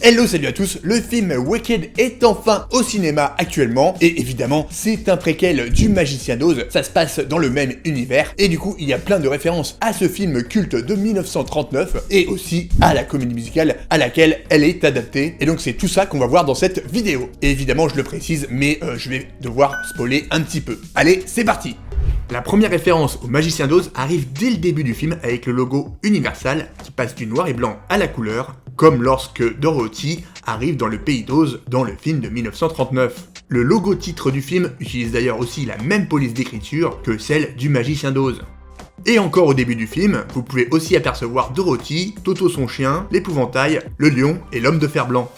Hello, salut à tous, le film Wicked est enfin au cinéma actuellement, et évidemment, c'est un préquel du Magicien d'Oz, ça se passe dans le même univers, et du coup, il y a plein de références à ce film culte de 1939, et aussi à la comédie musicale à laquelle elle est adaptée, et donc c'est tout ça qu'on va voir dans cette vidéo. Et évidemment, je le précise, mais je vais devoir spoiler un petit peu. Allez, c'est parti! La première référence au Magicien d'Oz arrive dès le début du film avec le logo Universal qui passe du noir et blanc à la couleur, comme lorsque Dorothy arrive dans le pays d'Oz dans le film de 1939. Le logo titre du film utilise d'ailleurs aussi la même police d'écriture que celle du Magicien d'Oz. Et encore au début du film, vous pouvez aussi apercevoir Dorothy, Toto son chien, l'épouvantail, le lion et l'homme de fer blanc.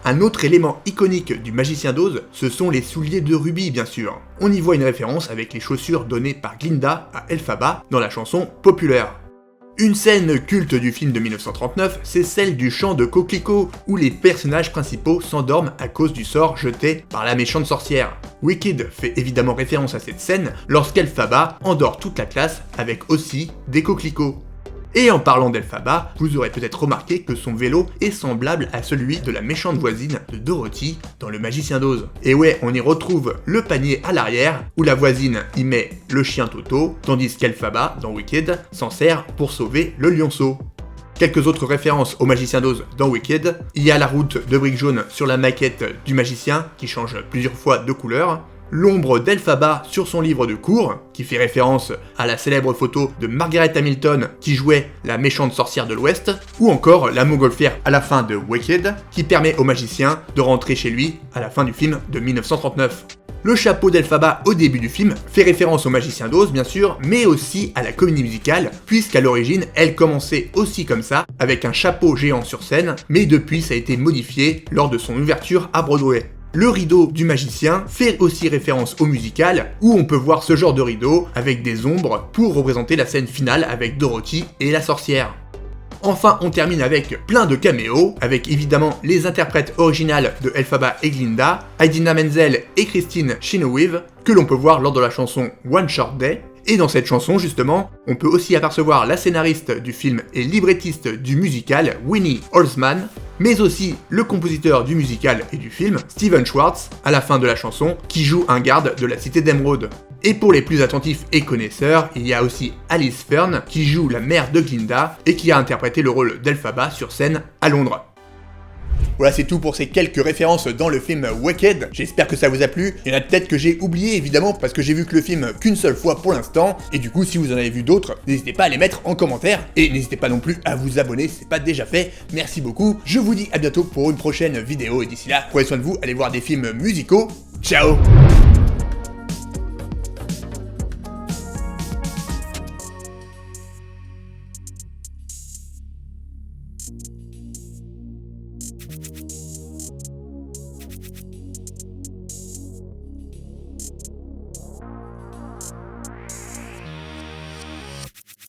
Un autre élément iconique du Magicien d'Oz, ce sont les souliers de rubis bien sûr. On y voit une référence avec les chaussures données par Glinda à Elphaba dans la chanson Populaire. Une scène culte du film de 1939, c'est celle du chant de Coquelicot, où les personnages principaux s'endorment à cause du sort jeté par la méchante sorcière. Wicked fait évidemment référence à cette scène lorsqu'Elphaba endort toute la classe avec aussi des coquelicots. Et en parlant d'Elphaba, vous aurez peut-être remarqué que son vélo est semblable à celui de la méchante voisine de Dorothy dans le Magicien d'Oz. Et ouais, on y retrouve le panier à l'arrière, où la voisine y met le chien Toto, tandis qu'Elphaba, dans Wicked, s'en sert pour sauver le lionceau. Quelques autres références au Magicien d'Oz dans Wicked, il y a la route de briques jaunes sur la maquette du magicien, qui change plusieurs fois de couleur, l'ombre d'Elphaba sur son livre de cours, qui fait référence à la célèbre photo de Margaret Hamilton qui jouait la méchante sorcière de l'Ouest, ou encore la montgolfière à la fin de Wicked, qui permet au magicien de rentrer chez lui à la fin du film de 1939. Le chapeau d'Elphaba au début du film fait référence au Magicien d'Oz bien sûr, mais aussi à la comédie musicale, puisqu'à l'origine elle commençait aussi comme ça, avec un chapeau géant sur scène, mais depuis ça a été modifié lors de son ouverture à Broadway. Le rideau du magicien fait aussi référence au musical, où on peut voir ce genre de rideau avec des ombres pour représenter la scène finale avec Dorothy et la sorcière. Enfin, on termine avec plein de caméos, avec évidemment les interprètes originales de Elphaba et Glinda, Idina Menzel et Christine Chenoweth, que l'on peut voir lors de la chanson One Short Day. Et dans cette chanson, justement, on peut aussi apercevoir la scénariste du film et librettiste du musical, Winnie Holzman, mais aussi le compositeur du musical et du film, Steven Schwartz, à la fin de la chanson, qui joue un garde de la cité d'Emeraude. Et pour les plus attentifs et connaisseurs, il y a aussi Alice Fern, qui joue la mère de Glinda, et qui a interprété le rôle d'Elphaba sur scène à Londres. Voilà, c'est tout pour ces quelques références dans le film Wicked. J'espère que ça vous a plu. Il y en a peut-être que j'ai oublié évidemment parce que j'ai vu que le film qu'une seule fois pour l'instant. Et du coup, si vous en avez vu d'autres, n'hésitez pas à les mettre en commentaire. Et n'hésitez pas non plus à vous abonner si c'est pas déjà fait. Merci beaucoup. Je vous dis à bientôt pour une prochaine vidéo. Et d'ici là, prenez soin de vous, allez voir des films musicaux. Ciao!